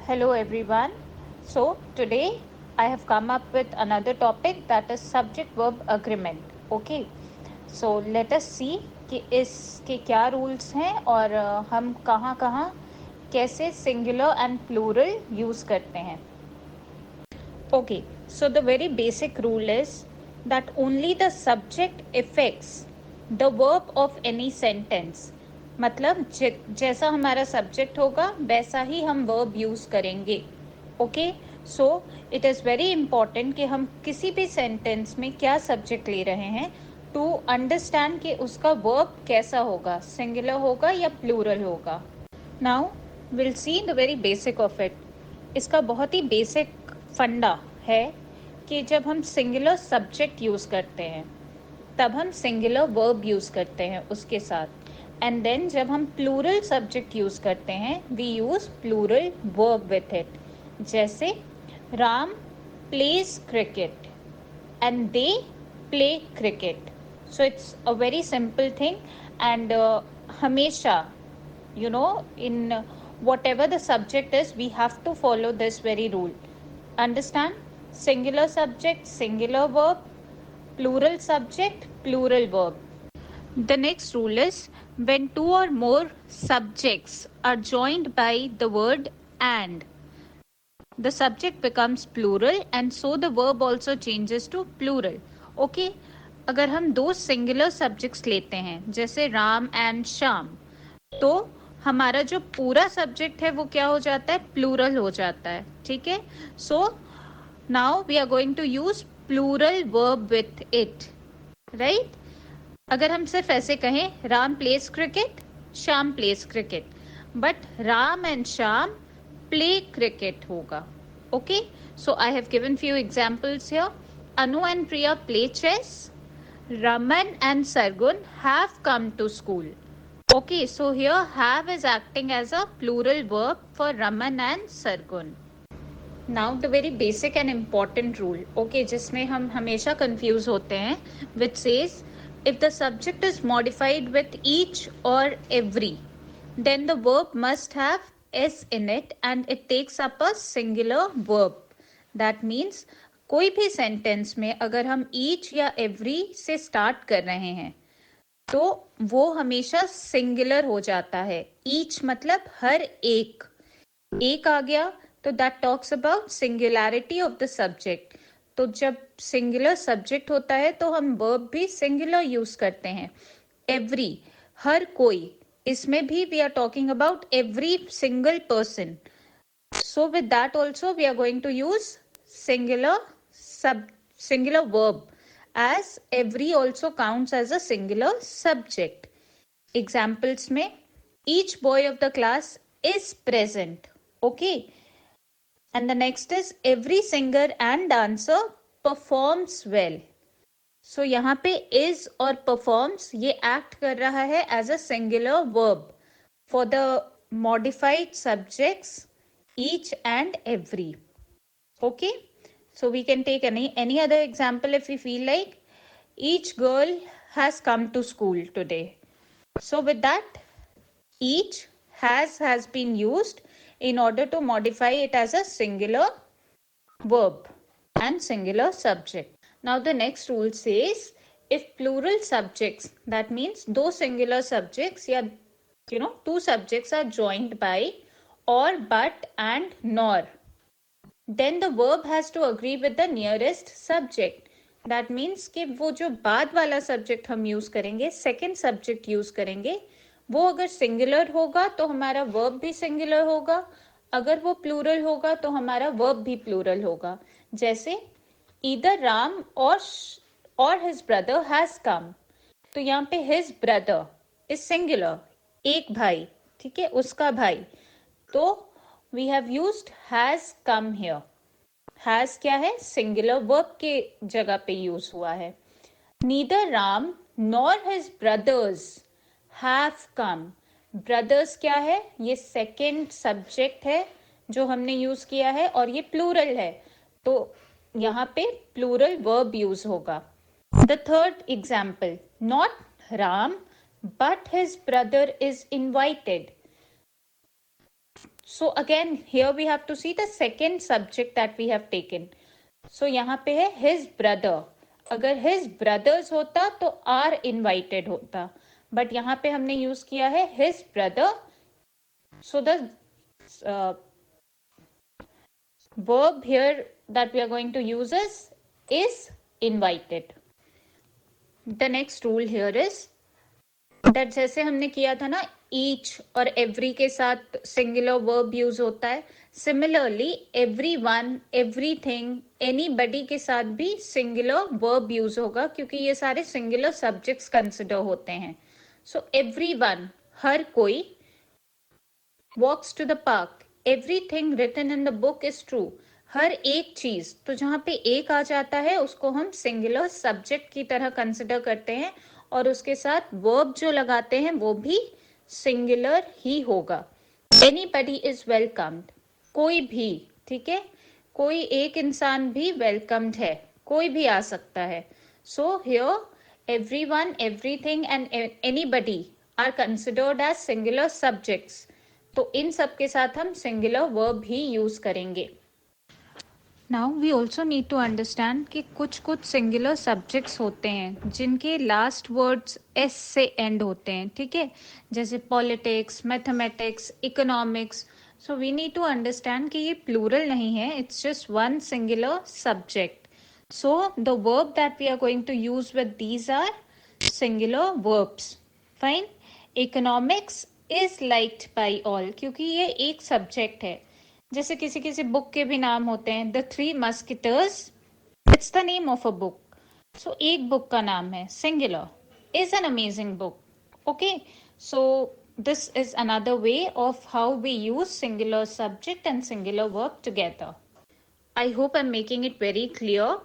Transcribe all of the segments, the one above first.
Hello everyone. So today I have come up with another topic, that is subject verb agreement. Okay. So let us see कि इसके क्या rules हैं और हम कहाँ कहाँ कैसे सिंगुलर एंड प्लूरल यूज़ करते हैं. Okay. So the very basic rule is that only the subject affects the verb of any sentence. मतलब जैसा हमारा सब्जेक्ट होगा वैसा ही हम वर्ब यूज़ करेंगे. Okay. So it is very important कि हम किसी भी सेंटेंस में क्या सब्जेक्ट ले रहे हैं टू अंडरस्टैंड कि उसका वर्ब कैसा होगा, सिंगुलर होगा या प्लूरल होगा. Now will see the very basic of it. इसका बहुत ही बेसिक फंडा है कि जब हम सिंगुलर सब्जेक्ट यूज़ करते हैं तब हम सिंगुलर वर्ब यूज़ करते हैं उसके साथ, एंड देन जब हम प्लूरल सब्जेक्ट यूज़ करते हैं we use plural verb with it. जैसे Ram plays cricket and they play cricket. So it's a very simple thing and हमेशा in whatever the subject is, we have to follow this very rule. Understand? Singular subject, singular verb, plural subject, plural verb. The next rule is when two or more subjects are joined by the word and, the subject becomes plural and so the verb also changes to plural. Okay? अगर हम दो singular subjects लेते हैं जैसे Ram and Shyam, तो हमारा जो पूरा सब्जेक्ट है वो क्या हो जाता है, प्लूरल हो जाता है. ठीक है. So now we are going to use plural verb with it. Right. अगर हम सिर्फ ऐसे कहें Ram plays cricket, Shyam plays cricket, but Ram and Shyam play cricket होगा. Okay. So I have given few examples here. Anu and Priya play chess. Raman and Sargun have come to school. Okay, so here have is acting as a plural verb for Raman and Sargun. Now the very basic and important rule, okay, जिसमें हम हमेशा confuse होते हैं, which says if the subject is modified with each or every, then the verb must have s in it and it takes up a singular verb. That means कोई भी sentence में अगर हम ईच या every से start कर रहे हैं तो वो हमेशा सिंगुलर हो जाता है. ईच मतलब हर एक, एक आ गया तो that talks about singularity of the subject. तो जब सिंगुलर सब्जेक्ट होता है तो हम वर्ब भी सिंगुलर यूज करते हैं. एवरी, हर कोई, इसमें भी we are talking about every single person. So with that also we are going to use singular verb, as every also counts as a singular subject. Examples में each boy of the class is present. Okay. And the next is every singer and dancer performs well. So यहाँ पे is और performs ये act कर रहा है as a singular verb for the modified subjects each and every. Okay. So we can take any other example if we feel like. Each girl has come to school today. So with that, each has been used in order to modify it as a singular verb and singular subject. Now the next rule says if plural subjects, that means दो singular subjects या two subjects are joined by or, but and nor, then the verb has to agree with the nearest subject. That means कि वो जो बाद वाला subject हम use करेंगे, second subject use करेंगे, वो अगर सिंगुलर होगा तो हमारा वर्ब भी सिंगुलर होगा, अगर वो प्लूरल होगा तो हमारा वर्ब भी प्लूरल होगा. जैसे ईदर राम और हिज ब्रदर हैज कम, तो यहाँ पे हिज ब्रदर इज सिंगुलर, एक भाई, ठीक है, उसका भाई, तो we have used has come here. Has क्या है, सिंगुलर वर्ब के जगह पे यूज हुआ है. Neither Ram nor his brothers have come. Brothers क्या है, ये सेकेंड सब्जेक्ट है जो हमने यूज किया है और ये प्लूरल है, तो यहाँ पे प्लूरल वर्ब यूज होगा. The third example, not Ram but his brother is invited. So again here we have to see the second subject that we have taken. So यहाँ पे है his brother. अगर his brothers होता तो are invited होता, but यहाँ पे हमने यूज किया है his brother. So the uh, verb here that we are going to use is invited. The next rule here is that जैसे हमने किया था ना each और every के साथ singular verb यूज होता है, similarly everyone, everything, anybody के साथ भी singular verb यूज होगा क्योंकि ये सारे singular subjects consider होते हैं. So everyone, हर कोई, walks to the park, everything written in the book is true, हर एक चीज, तो जहां पे एक आ जाता है उसको हम सिंगुलर सब्जेक्ट की तरह कंसिडर करते हैं और उसके साथ वर्ब जो लगाते हैं वो भी सिंगुलर ही होगा. एनीबडी इज वेलकम्ड, कोई भी, ठीक है, कोई एक इंसान भी वेलकम्ड है, कोई भी आ सकता है. So here everyone, everything and anybody are considered as singular subjects. तो इन सब के साथ हम सिंगुलर वर्ब ही यूज करेंगे. Now we also need to understand कि कुछ कुछ सिंगुलर सब्जेक्ट्स होते हैं जिनके लास्ट वर्ड्स एस से एंड होते हैं, ठीक है, जैसे politics, mathematics, economics. So we need to understand कि ये प्लूरल नहीं है, it's just one singular subject. So the verb that we are going to use with these are singular verbs. Fine. Economics is liked by all, क्योंकि ये एक subject है. जैसे किसी किसी बुक के भी नाम होते हैं, the three musketeers, it's the name of a book. So एक बुक का नाम है, singular, is an amazing book. Okay, so this is another way of how we use singular subject and singular verb together. I hope I am making it very clear.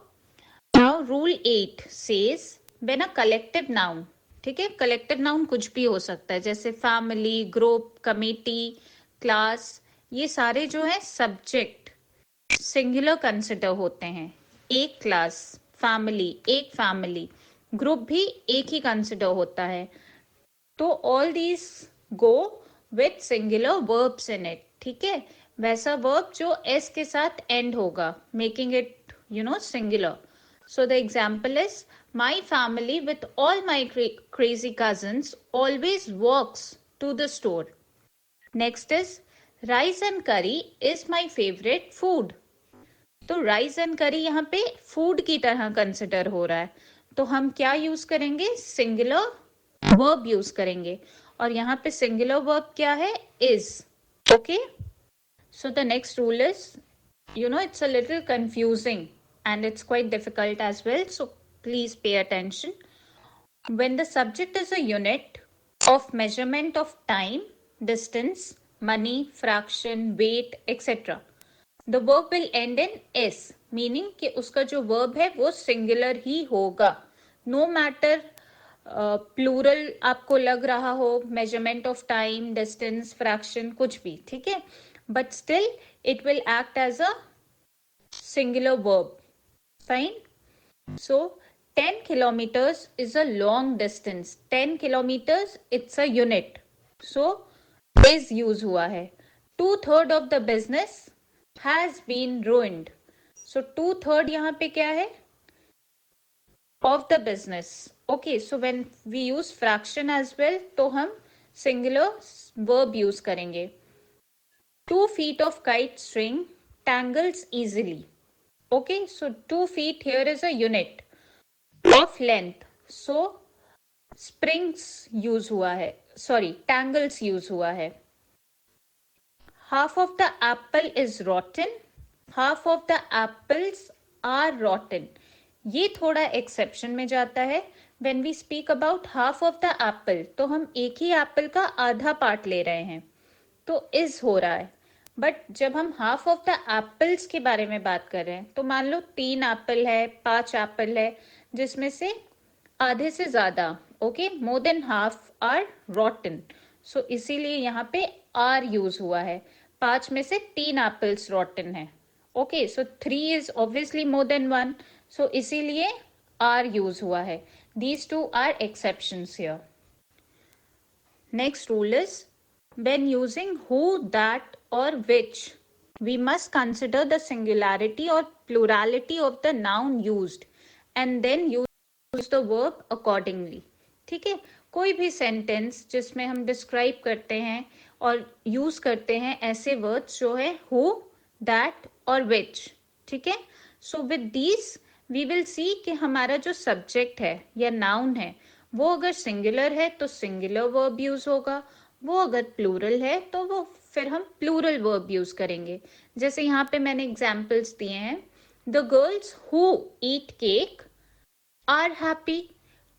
Now rule 8 says when a collective noun, ठीक है, collective noun कुछ भी हो सकता है, जैसे family, group, committee, class, ये सारे जो है सब्जेक्ट सिंगुलर कंसिडर होते हैं. एक क्लास, फैमिली, एक फैमिली, ग्रुप भी एक ही कंसिडर होता है. तो all these go with singular verbs in it, ठीक है, वैसा वर्ब जो एस के साथ एंड होगा, making it singular. So the example is my family with all my crazy cousins always walks to the store. Next is rice and curry is my favourite food. तो rice and curry यहाँ पे food की तरह consider हो रहा है, तो हम क्या यूज करेंगे, सिंगुलर वर्ब यूज करेंगे. और यहाँ पे सिंगुलर वर्ब क्या है, is. Okay, so the next rule is, it's a little confusing and it's quite difficult as well, so please pay attention. When the subject is a unit of measurement of time, distance, money, fraction, weight, etc. The verb will end in s, meaning कि उसका जो verb है वो singular ही होगा. No matter plural आपको लग रहा हो, measurement of time, distance, fraction, कुछ भी, ठीक है, but still it will act as a singular verb. Fine. So 10 kilometers is a long distance. 10 kilometers, it's a unit. So is use हुआ है. 2/3 of the business has been ruined. So 2/3 यहाँ पे क्या है, of the business. Okay, so when we use fraction as well, तो हम singular verb use करेंगे. 2 feet of kite string tangles easily. Okay, so 2 feet here is a unit of length. So springs use हुआ है, sorry, tangles use हुआ है. Half of the apple is rotten. Half of the apples are rotten. ये थोड़ा exception में जाता है. When we speak about half of the apple, तो हम एक ही एप्पल का आधा पार्ट ले रहे हैं, तो इज हो रहा है. बट जब हम हाफ ऑफ द एप्पल्स के बारे में बात कर रहे हैं, तो मान लो 3 एप्पल है, 5 एप्पल है, जिसमें से आधे से ज्यादा, okay, more than half are rotten. So इसीलिए यहाँ पे आर यूज हुआ है. 5 में से 3 एप्पल्स रॉटन है. Okay, so 3 is obviously more than 1, so इसीलिए आर यूज हुआ है. These two are exceptions here. Next rule is when using who, that or which, we must consider the singularity or plurality of the noun used and then use the verb accordingly. ठीक है, कोई भी sentence जिसमें हम describe करते हैं और use करते हैं ऐसे वर्ड्स जो है हु, दैट और विच. ठीक है, so with these we will see कि हमारा जो सब्जेक्ट है या नाउन है वो अगर सिंगुलर है तो सिंगुलर वर्ब यूज होगा, वो अगर प्लूरल है तो वो फिर हम प्लूरल वर्ब यूज करेंगे. जैसे यहाँ पे मैंने एग्जाम्पल्स दिए हैं. The girls who eat cake are happy.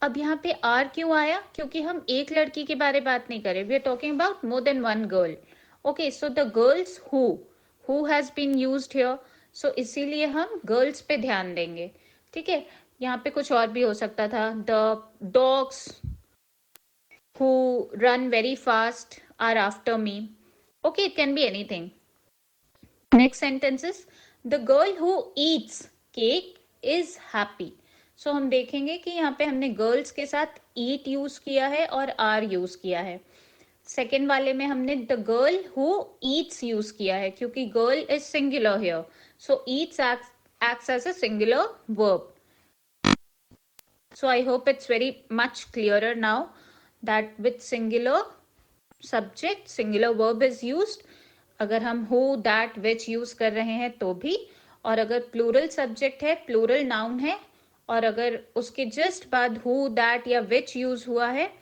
अब यहाँ पे आर क्यों आया? क्योंकि हम एक लड़की के बारे बात नहीं कर रहे, we are talking about more than one girl. Okay, so the girls who has been used here, so इसीलिए हम गर्ल्स पे ध्यान देंगे. ठीक है, यहाँ पे कुछ और भी हो सकता था. The dogs who run very fast are after me. Okay, it can be anything. Next sentence is the girl who eats cake is happy. So हम देखेंगे कि यहाँ पे हमने गर्ल्स के साथ ईट यूज किया है और आर यूज किया है. सेकेंड वाले में हमने the girl who Yeats use किया है क्योंकि girl is singular here, so Yeats acts as a singular verb. So I hope it's very much clearer now that with singular subject singular verb is used. अगर हम who, that, which use कर रहे हैं तो भी, और अगर plural subject है, प्लूरल नाउन है, और अगर उसके जस्ट बाद who, that या which यूज हुआ है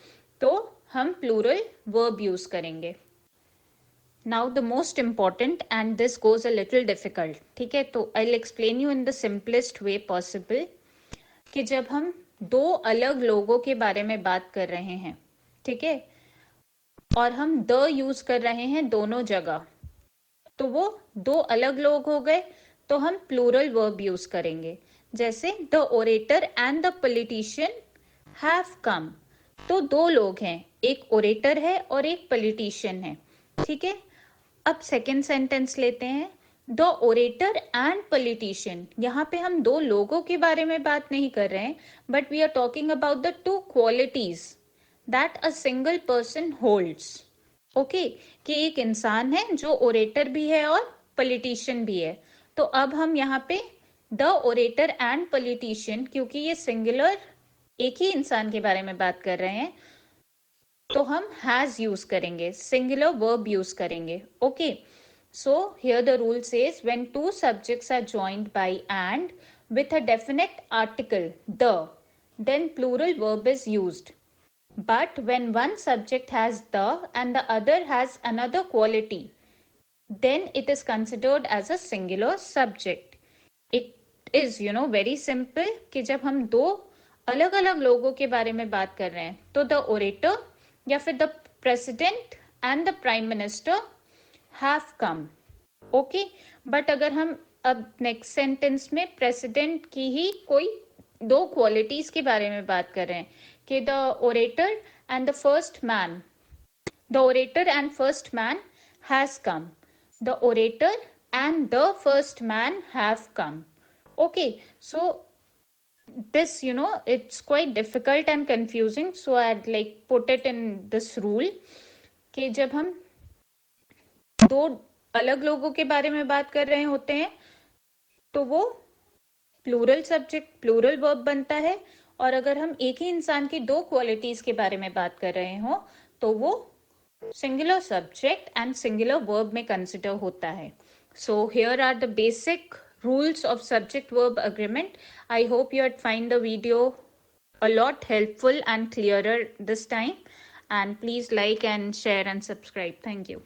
तो हम प्लूरल वर्ब यूज करेंगे. Now the most important and this goes a little difficult. ठीक है, तो I will explain you in the simplest way possible कि जब हम दो अलग लोगों के बारे में बात कर रहे हैं, ठीक है, और हम द यूज कर रहे हैं दोनों जगह, तो वो दो अलग लोग हो गए, तो हम प्लूरल वर्ब यूज करेंगे. जैसे the orator and the politician have come. तो दो लोग हैं, एक ओरेटर है और एक पॉलिटिशियन है. ठीक है, अब सेकेंड सेंटेंस लेते हैं. द ओरेटर एंड पॉलिटिशियन, यहाँ पे हम दो लोगों के बारे में बात नहीं कर रहे हैं, but we are talking about the two qualities that a single person holds. Okay, कि एक इंसान है जो ओरेटर भी है और पॉलिटिशियन भी है. तो अब हम यहाँ पे द ओरेटर एंड पॉलिटिशियन, क्योंकि ये सिंगुलर एक ही इंसान के बारे में बात कर रहे हैं, तो हम हैज यूज करेंगे, सिंगुलर वर्ब यूज करेंगे. Okay, so here the rule says when two subjects are joined by and with a definite article the, then plural verb is used. But when one subject has the and the other has another quality, then it is considered as a singular subject. It is very simple कि जब हम दो अलग अलग लोगों के बारे में बात कर रहे हैं तो द ओरेटर या फिर the president and the prime minister have come. Okay, but अगर हम अब नेक्स्ट सेंटेंस में प्रेसिडेंट की ही कोई दो क्वालिटीज के बारे में बात कर रहे हैं कि the orator and the first man, the orator and first man has come, the orator and the first man have come. Okay, so this it's quite difficult and confusing, so I'd like put it in this rule कि जब हम दो अलग लोगों के बारे में बात कर रहे होते हैं तो वो प्लूरल सब्जेक्ट प्लूरल वर्ब बनता है, और अगर हम एक ही इंसान की दो क्वालिटीज के बारे में बात कर रहे हो तो वो singular subject and singular verb में कंसिडर होता है. So here are the basic rules of subject verb agreement. I hope you had find the video a lot helpful and clearer this time, and please like and share and subscribe. Thank you.